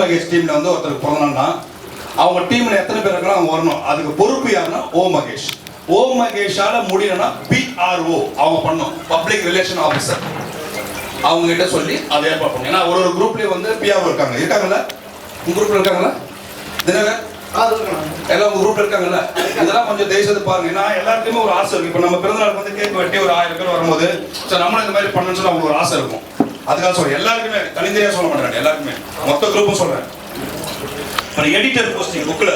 மகேஷ் டீம்ல வந்து ஒருத்தருக்கு பிறந்தனா அவங்க டீம்ல எத்தனை பேர் இருக்காங்க அவங்க வரணும். அதுக்கு பொறுப்பு யாருன்னா ஓ மகேஷால முடியலன்னா PRO அவங்க பண்ணணும், பப்ளிக் ரிலேஷன் ஆஃபீஸர். அவங்க கிட்ட சொல்லி அதை ஏற்பாடு பண்ணுங்க. ஏன்னா ஒரு குரூப்லயே வந்து PRO இருக்காங்கல்ல, உங்க குரூப்ல இருக்காங்கல்ல தினகர் எல்லாம் உங்க குரூப்ல இருக்காங்கல்ல, இதெல்லாம் கொஞ்சம் தயவுசெய்து பாருங்க. ஏன்னா எல்லாருக்குமே ஒரு ஆசை இருக்கு. இப்போ நம்ம பிறந்தநாளுக்கு வந்து கேக் வெட்டி ஒரு 1000 பேர் வரும்போது சார் நம்மளும் இந்த மாதிரி பண்ணணும்னு சொல்லி அவங்களுக்கு ஒரு ஆசை இருக்கும். அதுக்காக சொல்றேன், எல்லாருக்குமே தனித்தனியா சொல்ல மாட்டேன், எல்லாருக்குமே மொத்த குரூப்பும் சொல்றேன். எடிட்டர் போஸ்டிங் புக்ல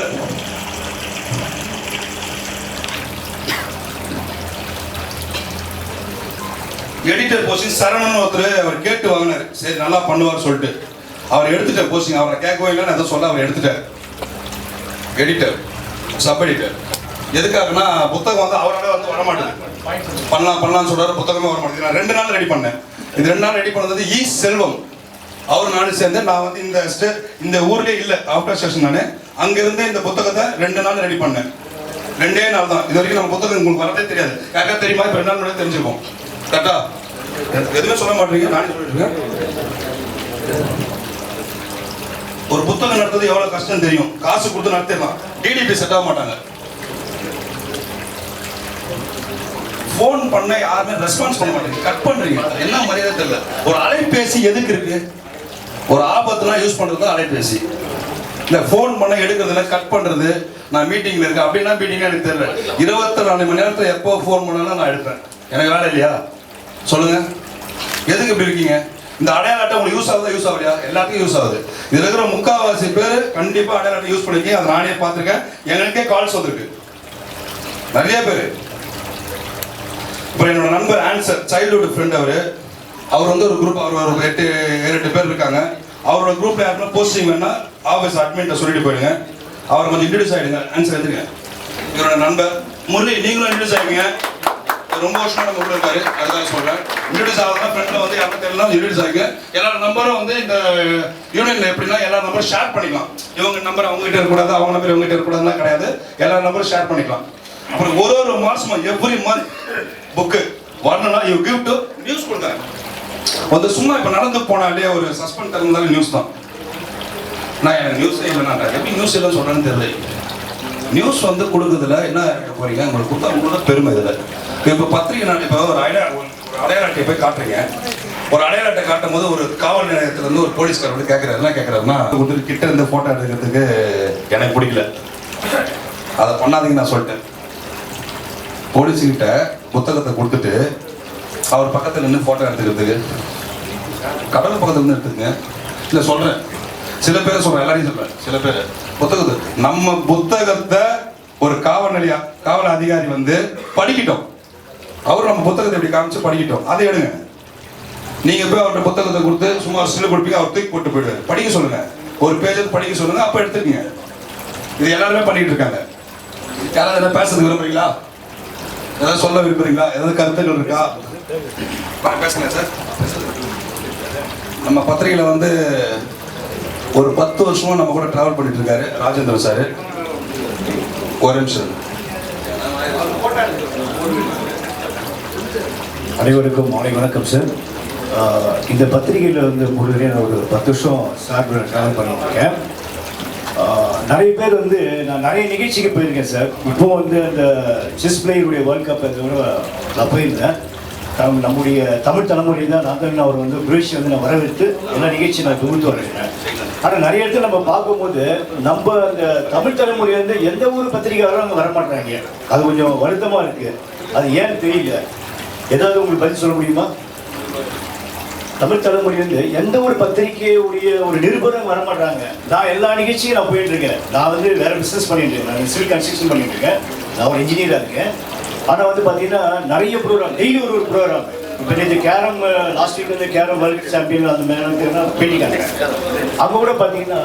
எடிட்டர் போஸ்டிங் சரவணன் ஒருத்தர் அவர் கேட்டு வாங்கினார். சரி நல்லா பண்ணுவார் சொல்லிட்டு அவர் எடுத்துட்டார் போஸ்டிங். அவரை கேட்கவே இல்லைன்னு எதை சொல்ல அவர் எடுத்துட்டார். எடிட்டர் சப் எடிட்டர் எதுக்காகனா புத்தகம் வந்து அவரால் வந்து வரமாட்டேது. பண்ணலாம்னு சொல்றாரு, புத்தகமே வர மாட்டேங்குது. நான் 2 நாள் ரெடி பண்ணேன். இது 2 நாள் ரெடி பண்ணது செல்வம் அவர் நானும் சேர்ந்து. நான் வந்து இந்த ஊர்லேயே இல்லை, ஆஃப்டர் ஸ்டேஷன் நானே அங்கிருந்து இந்த புத்தகத்தை 2 நாள் ரெடி பண்ணேன். 2 நாள் தான். இது வரைக்கும் நம்ம புத்தகம் உங்களுக்கு வரதே தெரியாது. யாருக்கா தெரியுமா? இப்போ 2 நாள் முன்னாடி தெரிஞ்சுக்கும். கரெக்டா? எதுவுமே சொல்ல மாட்டீங்க, நானே சொல்லிட்டு இருக்கேன். ஒரு புத்தகம் நடத்துறது எவ்வளவு கஷ்டம் தெரியும். காசு கொடுத்து நடத்திடலாம், டிடிபி செட் ஆக மாட்டாங்க. போன் பண்ண யாருமே ரெஸ்பான்ஸ் பண்ண மாட்டேங்க, கட் பண்றீங்க. என்ன மரியாதை தெரியல. ஒரு அலைபேசி எதுக்கு இருக்கு? ஒரு ஆபத்துலாம் யூஸ் பண்றது அலைபேசி. இல்ல போன் பண்ண எடுக்கிறதுல கட் பண்றது, நான் மீட்டிங்ல இருக்கேன் அப்படின்னா மீட்டிங் எனக்கு தெரியல. 24 மணி நேரத்துல எப்போ போன் பண்ணாலும் நான் எடுப்பேன். எனக்கு வேலை இல்லையா? சொல்லுங்க, எதுக்கு இப்படி இருக்கீங்க? இந்த அடையாள அட்டை உங்களுக்கு யூஸ் ஆகுதா யூஸ் ஆகலையா? எல்லாத்துக்கும் யூஸ் ஆகுது. இதுல இருக்கிற 3/4 பேர் கண்டிப்பா அடையாள அட்டை யூஸ் பண்ணிருக்கீங்க. அதை நானே பார்த்துருக்கேன். எங்களுக்கே கால்ஸ் வந்திருக்கு நிறைய பேர். இப்போ என்னோட நண்பர் ஆன்சர் சைல்ட்ஹுட் ஃப்ரெண்ட் அவர் வந்து ஒரு குரூப், அவர் ஒரு 8 பேர் இருக்காங்க. அவரோட குரூப்ல யாருன்னா போஸ்டிங் வேணா ஆஃபீஸ் அட்மின்ட்ட சொல்லிட்டு போயிடுங்க. அவரை கொஞ்சம் இன்ட்ரடியூஸ் ஆயிடுங்க. ஆன்சர் எடுத்துங்க. இவரோட நண்பர் முரளி, நீங்களும் இன்ட்ரடியூஸ் ஆகிங்க. ரொம்ப வருஷமா நம்ம உள்ள இருக்காரு, அதுதான் சொல்றேன். இன்ட்ரடியூஸ் ஆகுதுன்னா ஃப்ரெண்ட்ல வந்து யாரும் தெரியலாம், இன்ட்ரடியூஸ் ஆகிங்க. எல்லா நம்பரும் வந்து இந்த யூனியன்ல எப்படின்னா எல்லா நம்பரும் ஷேர் பண்ணிக்கலாம். இவங்க நம்பர் அவங்க கிட்ட இருக்கக்கூடாது, அவங்க நம்பர் இவங்க கிட்ட இருக்கக்கூடாதுலாம் கிடையாது. எல்லா நம்பரும் ஷேர் பண்ணிக்கலாம். அப்புறம் ஒரு மாசமா எவ்ரி மந்த் புக்கு வரணும்னா யூ கிவ் டு நியூஸ் கொடுங்க. வந்து சும்மா இப்போ நடந்து போனாலே ஒரு சஸ்பெண்ட் இருந்தாலும் நியூஸ் தான். நான் எனக்கு நியூஸே இல்லைனா எப்படி நியூஸ் இல்லைன்னு சொல்றேன்னு தெரியல. நியூஸ் வந்து கொடுக்குறதுல என்ன இருக்க போறீங்க? உங்களுக்கு கொடுத்தா உங்களுக்கு பெருமை. இதில் இப்போ பத்திரிகை நான் இப்போ ஒரு அடையாள அட்டையை போய் காட்டுறீங்க. ஒரு அடையாள அட்டை காட்டும் போது ஒரு காவல் நிலையத்துல இருந்து ஒரு போலீஸ்கார் வந்து கேட்கறாரு. என்ன கேட்கறாருன்னா, கிட்ட இருந்து போட்டோ எடுக்கிறதுக்கு எனக்கு பிடிக்கல, அதை பண்ணாதீங்க நான் சொல்லிட்டேன். போலீஸ்கிட்ட புத்தகத்தை கொடுத்துட்டு அவர் பக்கத்தில் நின்று போட்டோ எடுத்துக்கிறதுக்கு, கடவுள் பக்கத்தில் இருந்து எடுத்துக்கங்க. இல்லை சொல்றேன், சில பேர் சொல்றேன், எல்லாரையும் சொல்றேன். சில பேர் புத்தகத்தை நம்ம புத்தகத்தை ஒரு காவல் அதிகாரி வந்து படிக்கட்டும். அவர் நம்ம புத்தகத்தை எப்படி காமிச்சு படிக்கட்டும், அதை எடுங்க. நீங்க போய் அவர்கிட்ட புத்தகத்தை கொடுத்து சும்மா ஸ்டில் கொடுப்பீங்க, அவர் தூக்கி போட்டு போயிடுவாரு. படிக்க சொல்லுங்க, ஒரு பேஜ் படிக்க சொல்லுங்க, அப்ப எடுத்துக்கங்க. இது எல்லாருமே பண்ணிட்டு இருக்காங்க. யாராவது என்ன பேசுறது விரும்புறீங்களா? ஏதாவது சொல்ல விரும்புறீங்களா? ஏதாவது கருத்துக்கள் இருக்கா? பேசுங்க சார். நம்ம பத்திரிகையில வந்து ஒரு 10 வருஷமா நம்ம கூட டிராவல் பண்ணிட்டு இருக்காரு ராஜேந்திரன் சார். ஒரு நிமிஷம். அனைவருக்கும் மாலை வணக்கம் சார். இந்த பத்திரிகையில் வந்து முழுவதே நான் ஒரு 10 வருஷம் சார் ட்ராவல் பண்ணிட்டு இருக்கேன். நிறைய பேர் வந்து நான் நிறைய நிகழ்ச்சிக்கு போயிருக்கேன் சார். இப்போ வந்து அந்த செஸ் பிளேயருடைய வேர்ல்ட் கப் நான் போயிருந்தேன். நம்முடைய தமிழ் தலைமுறை தான் நான் அவர் வந்து குரேஷி வந்து நான் வரவேற்று எல்லா நிகழ்ச்சியும் நான் தொகுத்து வரேன். ஆனால் நிறைய இடத்துல நம்ம பார்க்கும்போது நம்ம அந்த தமிழ் தலைமுறை வந்து எந்த ஒரு பத்திரிகையாளரும் அங்கே வரமாட்டாங்க. அது கொஞ்சம் வருத்தமாக இருக்குது. அது ஏன்னு தெரியல. ஏதாவது உங்களுக்கு பதில் சொல்ல முடியுமா? தமிழ் தலைமுறை வந்து எந்த ஒரு பத்திரிகையுடைய ஒரு நிருபரும் வரமாட்டாங்க. நான் எல்லா நிகழ்ச்சியும் நான் போயிட்டு இருக்கேன். நான் வந்து வேற பிஸ்னஸ் பண்ணிட்டு இருக்கேன். நான் சிவில் கன்ஸ்ட்ரக்ஷன் பண்ணிட்டு இருக்கேன். நான் ஒரு இன்ஜினியராக இருக்கேன். ஆனால் வந்து பார்த்தீங்கன்னா நிறைய ப்ரோக்ராம், டெய்லி ஒரு ப்ரோக்ராம். இப்போ இந்த கேரம் லாஸ்ட் வீக் வந்து கேரம் வேர்ல்டு சாம்பியன் அந்த மேலே பேட்டிக்காங்க. அங்கே கூட பார்த்தீங்கன்னா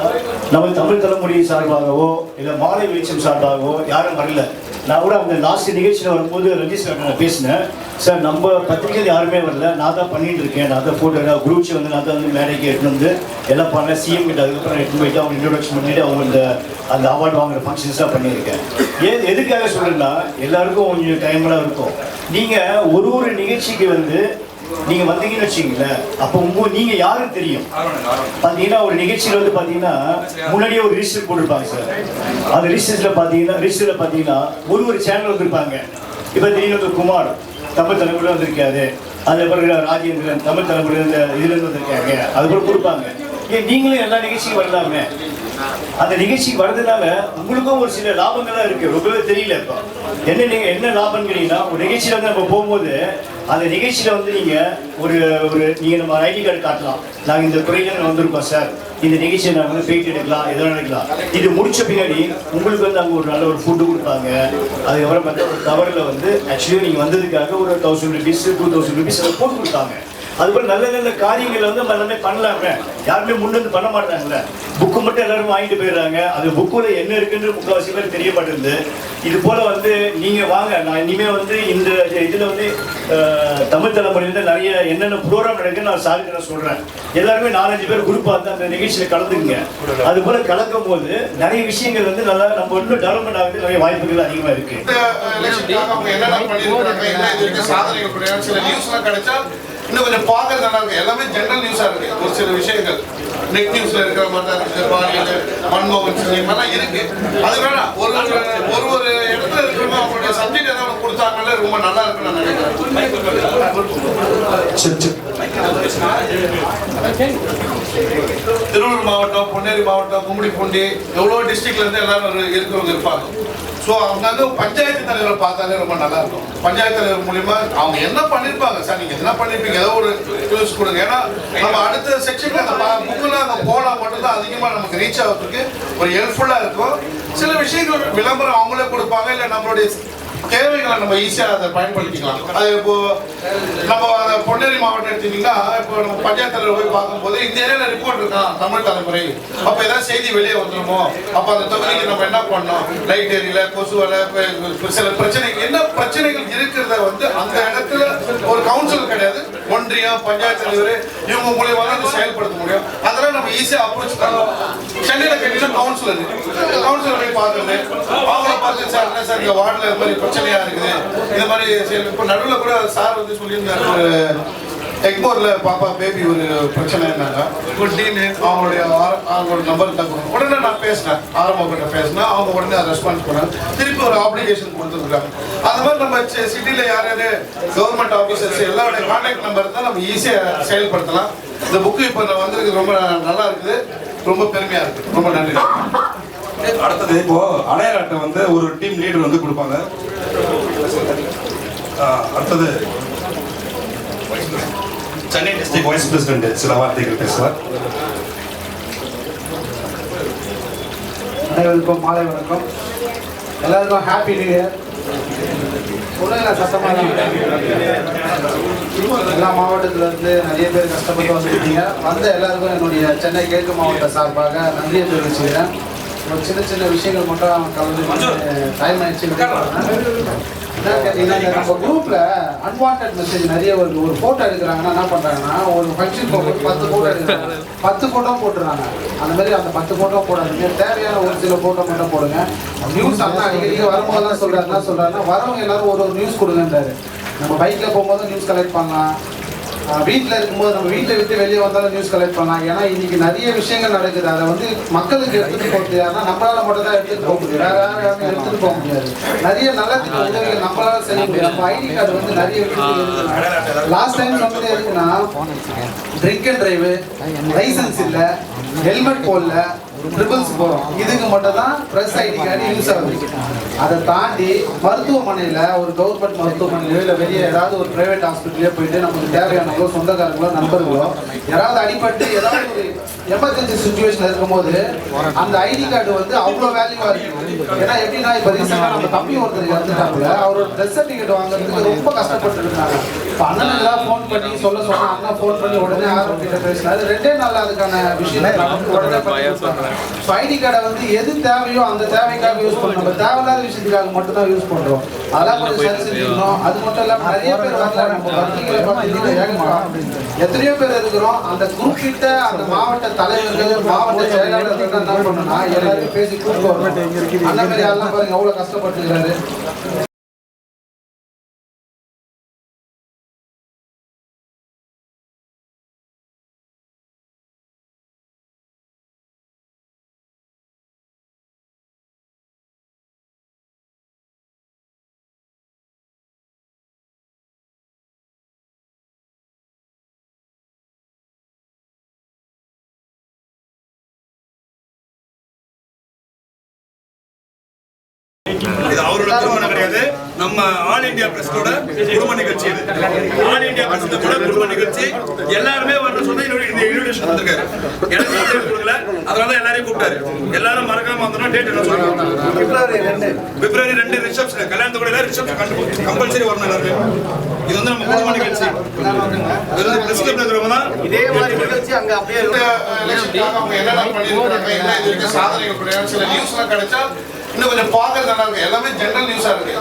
நம்ம தமிழ் தலைமுறை சார்பாகவோ இல்லை மாலை வெளிச்சம் சார்பாகவோ யாரும் வரல. நான் கூட அந்த லாஸ்ட் நிகழ்ச்சியில் வரும்போது ரஞ்சித் சார் நான் பேசினேன். சார் நம்ம பத்திரிகையில் யாருமே வரல, நான் தான் பண்ணிட்டு இருக்கேன். நான் தான் ஃபோட்டோ குரூப்ஸ் வந்து நான் தான் வந்து மேடைக்கு எடுத்துன்னு வந்து எல்லாம் பண்ணேன். சிஎம் கிட்ட அதுக்கப்புறம் எடுத்துன்னு போயிட்டு அவங்க இன்ட்ரோடக்ஷன் பண்ணிட்டு அவங்க அந்த அவார்டு வாங்குற ஃபங்க்ஷன்ஸாக பண்ணியிருக்கேன். எதுக்காக சொல்கிறேன்னா எல்லாருக்கும் கொஞ்சம் டைம்லாம் இருக்கும். நீங்கள் ஒரு நிகழ்ச்சிக்கு வந்து நீங்க வந்தீங்கன்னு வச்சுக்கீங்களேன், அப்போ நீங்க யாரும் தெரியும். பாத்தீங்கன்னா ஒரு நிகழ்ச்சியில வந்து பாத்தீங்கன்னா முன்னாடியே ஒரு ரிஜிஸ்டர் போட்டிருப்பாங்க சார். அந்த ரிஜிஸ்டர்ல பாத்தீங்கன்னா ஒரு சேனல் வந்திருப்பாங்க. இப்ப திடீர்னு குமார் தமிழ் தலைமுறை வந்திருக்காரு, அதே பிறகு ராஜேந்திரன் தமிழ் தலைமுறை இதுல இருந்து வந்திருக்காங்க, அது கூட கொடுப்பாங்க. ஏன் நீங்களும் எல்லா நிகழ்ச்சியும் வரலாமே? அந்த நிகழ்ச்சிக்கு வர்றதுனால உங்களுக்கும் ஒரு சில லாபங்கள்லாம் இருக்கு, ரொம்பவே தெரியல. இப்போ என்ன லாபம் கேட்டீங்கன்னா, ஒரு நிகழ்ச்சியில வந்து நம்ம போகும்போது அந்த நிகழ்ச்சியில வந்து நீங்க நீங்க நம்ம ஐடி கார்டு காட்டலாம், நாங்க இந்த துறையில வந்திருக்கோம் சார், இந்த நிகழ்ச்சியை நாங்கள் வந்து பேட்டி எடுக்கலாம், எதோ நினைக்கலாம். இது முடிச்ச பின்னாடி உங்களுக்கு வந்து அங்கே ஒரு நல்ல ஒரு ஃபுட்டு கொடுப்பாங்க. அதுக்கப்புறம் பார்த்தா ஒரு கவரில் வந்து ஆக்சுவலி நீங்கள் வந்ததுக்காக ஒரு 1000 rupees 2000 rupees அதை போட்டு கொடுத்தாங்க. அதுபோல் நல்ல நல்ல காரியங்களை வந்து நம்ம எல்லாமே பண்ணலாமே. யாருமே முன்னெந்து பண்ண மாட்டாங்கல்ல. புக்கு மட்டும் எல்லாரும் வாங்கிட்டு போயிடுறாங்க. அது புக்கில் என்ன இருக்குன்னு முக்கால்வாசி பேர் தெரிய மாட்டேங்குது. இது போல் வந்து நீங்கள் வாங்க, நான் இனிமேல் வந்து இந்த இதில் வந்து தமிழ் தலைமுறையில் நிறைய என்னென்ன ப்ரோக்ராம் நடக்குன்னு நான் சாருக்கு நான் சொல்கிறேன். எல்லாருமே 4-5 பேர் குரூப்பாக வந்து அந்த நிகழ்ச்சியில் கலந்துக்குங்க. அது போல் கலக்கும் போது நிறைய விஷயங்கள் வந்து நல்லா நம்ம இன்னும் டெவலப்மெண்ட் ஆகுது, நிறைய வாய்ப்புகள் அதிகமாக இருக்குது. இன்னும் கொஞ்சம் பார்க்கறது நல்லா இருக்கு. எல்லாமே ஜெனரல் நியூஸா இருக்கு. ஒரு சில விஷயங்கள் நெட் நியூஸ்ல இருக்கிற மாதிரி தான் இருக்கு. பாலியல் மன்மோகன் சிங் எல்லாம் இருக்கு. அது வேணாம், ஒரு இடத்துல இருக்கிறவங்க அவங்களுடைய சப்ஜெக்ட் ஏதாவது கொடுத்தாங்கல்ல, ரொம்ப நல்லா இருக்குன்னு நான் நினைக்கிறேன். திருவள்ளூர் மாவட்டம், பொன்னேரி மாவட்டம், கும்மிடிப்பூண்டி, எவ்வளோ டிஸ்ட்ரிக்ட்ல இருந்து எல்லாரும் இருக்கிறவங்க இருப்பாங்க. ஸோ அவங்க பஞ்சாயத்து தலைவரை பார்த்தாலே ரொம்ப நல்லா இருக்கும். பஞ்சாயத்து தலைவர் மூலியமா அவங்க என்ன பண்ணிருப்பாங்க சார், நீங்க என்ன பண்ணிருப்பீங்க, ஏதோ ஒரு நியூஸ் கொடுங்க. ஏன்னா நம்ம அடுத்த செக்ஷன்ல அந்த புக்கில் அங்கே போனா மட்டும்தான் அதிகமாக நமக்கு ரீச் ஆகிறதுக்கு ஒரு ஹெல்ப்ஃபுல்லா இருக்கும். சில விஷயங்கள் விளம்பரம் அவங்களே கொடுப்பாங்க, இல்லை நம்மளுடைய தேவைகளை நம்ம ஈஸியாக அதை பயன்படுத்திக்கலாம். அது இப்போ நம்ம அந்த பொன்னேரி மாவட்டம் எடுத்தீங்கன்னா, இப்போ நம்ம பஞ்சாயத்து தலைவர் போய் பார்க்கும்போது இந்த ஏரியாவில் ரிப்போர்ட் இருக்கான் தமிழ் தலைமுறை, அப்போ ஏதாவது செய்தி வெளியே வந்துடுமோ, அப்போ அந்த தொகுதிக்கு நம்ம என்ன பண்ணோம், லைட் ஏரியில கொசு வலை, சில பிரச்சனைகள் என்ன பிரச்சனைகள் இருக்கிறத வந்து அந்த இடத்துல ஒரு கவுன்சில் கிடையாது, ஒன்றியம் பஞ்சாயத்து தலைவர் இவங்க மூலியமா தான் செயல்படுத்த முடியும். அதெல்லாம் நம்ம ஈஸியாக அப்ரோச் பண்ணலாம். சென்னையில் கேட்டீங்கன்னா கவுன்சிலர் போய் பார்க்குறது, அவங்கள பார்த்து சார் என்ன சார் இந்த வார்டில் இது மாதிரி பிரச்சனையா இருக்குது, இந்த மாதிரி இப்போ நடுவில் கூட சார் வந்து சொல்லியிருந்தாரு, ஒரு எக்மோர்ல பாப்பா பேபி ஒரு பிரச்சனை இருந்தாங்க. அவங்களோட நம்பர் தகுந்த உடனே நான் பேசினேன், ஆரம்பக்கிட்ட பேசினேன். அவங்க உடனே அதை ரெஸ்பான்ஸ் பண்ணாங்க, திருப்பி ஒரு அப்ளிகேஷன் கொடுத்துருக்காங்க. அது மாதிரி நம்ம சிட்டியில் யார் கவர்மெண்ட் ஆஃபீஸர்ஸ் எல்லாருடைய கான்டாக்ட் நம்பர் தான் நம்ம ஈஸியாக செயல்படுத்தலாம். இந்த புக்கு இப்போ நான் வந்திருக்கு, ரொம்ப நல்லா இருக்குது, ரொம்ப பெருமையா இருக்கு. ரொம்ப நன்றி. அடுத்தது இப்போ அடையாளத்தை வந்து ஒரு டீம் லீடர் வந்து கொடுப்பாங்க. அடுத்தது சென்னை டிஸ்ட்ரிக்ட் வைஸ் பிரசிடென்ட் சில வார்த்தைகள் பேசுவார். அனைவருக்கும் மாலை வணக்கம். எல்லாருக்கும் ஹாப்பி நியூ இயர். உடனே சத்தமாக எல்லா மாவட்டத்தில் இருந்து நிறைய பேர் கஷ்டப்பட்டு வந்துருக்கீங்க. வந்த எல்லாருக்கும் என்னுடைய சென்னை கிழக்கு மாவட்ட சார்பாக நன்றியை தெரிவிச்சுக்கிறேன். ஒரு சின்ன விஷயங்கள் மட்டும் கலந்து டைம் ஆயிடுச்சு. என்ன கேட்டீங்கன்னா, நம்ம குரூப்ல அன்வான்ட் மெசேஜ் நிறைய வருது. ஒரு போட்டோ எடுக்கிறாங்கன்னா என்ன பண்றாங்கன்னா, ஒரு ஃபங்க்ஷன் போட்டு 10 போட்டோ எடுக்கிறாங்க, 10 போட்டோ போட்டுறாங்க. அந்த மாதிரி அந்த 10 போட்டோ போடாதீங்க, தேவையான ஒரு சில போட்டோ மட்டும் போடுங்க. நியூஸ் அதான் அடிக்கடி வரும்போதெல்லாம் சொல்றாருன்னா வரவங்க எல்லாரும் ஒரு நியூஸ் கொடுங்கன்றாரு. நம்ம பைக்ல போகும்போது நியூஸ் கலெக்ட் பண்ணலாம், வீட்டில் இருக்கும்போது நம்ம வீட்டை விட்டு வெளியே வந்தாலும் நியூஸ் கலெக்ட் பண்ணலாம். ஏன்னா இன்னைக்கு நிறைய விஷயங்கள் நடக்குது. அதை வந்து மக்களுக்கு எடுத்துட்டு போக முடியாது, நம்மளால மட்டும் தான் எடுத்துட்டு போக முடியும், வேற யாரும் எடுத்துட்டு போக முடியாது. நிறைய நல்லதுக்கு உதவிகள் நம்மளால செய்ய முடியும். நம்ம ஐடி கார்டு வந்து நிறைய விஷயங்கள் இருக்கு. லாஸ்ட் டைம் சொன்னது எதுக்குன்னா, ட்ரிங்க் அண்ட் டிரைவ், லைசன்ஸ் இல்லை, ஹெல்மெட் போடல, ட்ரிபிள்ஸ் போகிறோம், இதுக்கு மட்டும் தான் ப்ரெஸ் ஐடி கார்டு யூஸ் ஆகுது. அதை தாண்டி மருத்துவமனையில் ஒரு கவர்மெண்ட் மருத்துவமனையிலோ இல்லை வெளியே ஏதாவது ஒரு ப்ரைவேட் ஹாஸ்பிட்டலே போயிட்டு நமக்கு தேவையானவங்களோ சொந்தக்காரங்களோ நண்பர்களோ யாராவது அடிபட்டு ஏதாவது ஒரு எமர்ஜென்சி சுச்சுவேஷன் இருக்கும்போது அந்த ஐடி கார்டு வந்து அவ்வளோ வேல்யூவாக இருக்கு. ஏன்னா எப்படின்னா, இப்போ ரீசெண்டாக நம்ம தம்பி ஒருத்தர் இறந்துட்டாப்புல, அவரோட டெத் சர்டிஃபிகேட் வாங்குறதுக்கு ரொம்ப கஷ்டப்பட்டு இருக்காங்க. இப்போ அண்ணன் எல்லாம் ஃபோன் பண்ணி சொன்னா அண்ணா ஃபோன் பண்ணி உடனே ஆரம்பிக்கிட்ட பேசினாரு. 2 நாளில் அதுக்கான விஷயம் உடனே பண்ணி ஸோ ஐடி கார்டை வந்து எது தேவையோ அந்த தேவைக்காக யூஸ் பண்ணணும். நம்ம தேவையில்லாத விஷயத்துக்காக மட்டும் தான் யூஸ் பண்ணுறோம். அதெல்லாம் கொஞ்சம் சரி செஞ்சுக்கணும். அது மட்டும் இல்லாமல் நிறைய பேர் வரல, நம்ம பத்திரிகைகளை பார்த்தீங்கன்னா எத்தனையோ பேர் இருக்கிறோம். அந்த குறிப்பிட்ட அந்த மாவட்ட தலைவர்கள் மாவட்ட செயலாளர்கள் என்ன பண்ணணும்னா எல்லாரும் பேசி கூப்பிட்டு வரணும். அந்த மாதிரி எல்லாம் பாருங்க எவ்வளோ கஷ்டப்பட்டுக்கிறாரு. பிரஸ்ஸோட திருமணம் கிடையாது, நம்ம ஆல் இந்தியா பிரஸ்ஸோட குடும்ப நிகழ்ச்சி இது. ஆல் இந்தியா பிரஸ்ஸோட குடும்ப நிகழ்ச்சி எல்லாருமே வரணும் சொன்னா இந்த இன்விடேஷன் வந்திருக்காரு. எனக்கு டேட் கொடுக்கல, அதனால எல்லாரையும் கூப்பிட்டாரு. எல்லாரும் மறக்காம வந்தோம்னா டேட் என்ன சொல்லுங்க? பிப்ரவரி 2 ரிசப்ஷன், கல்யாணத்து கூட ரிசப்ஷன் கம்பல்சரி வரணும் எல்லாருமே. இது வந்து நம்ம குடும்ப நிகழ்ச்சி. இது வந்து பிரஸ் கிளப்ல இருக்கிறவங்க தான் இதே மாதிரி நிகழ்ச்சி அங்க அப்படியே எலெக்ஷனுக்காக அவங்க என்னென்ன பண்ணியிருக்காங்க, என்ன இது வரைக்கும் சாதனைகள் கிடையாது, சில நியூஸ்லாம் கிடைச்சா இன்னும் கொஞ்சம் பார்க்கறது நல்லா இருக்கு. எல்லாமே ஜெனரல் நியூஸா இருக்கு.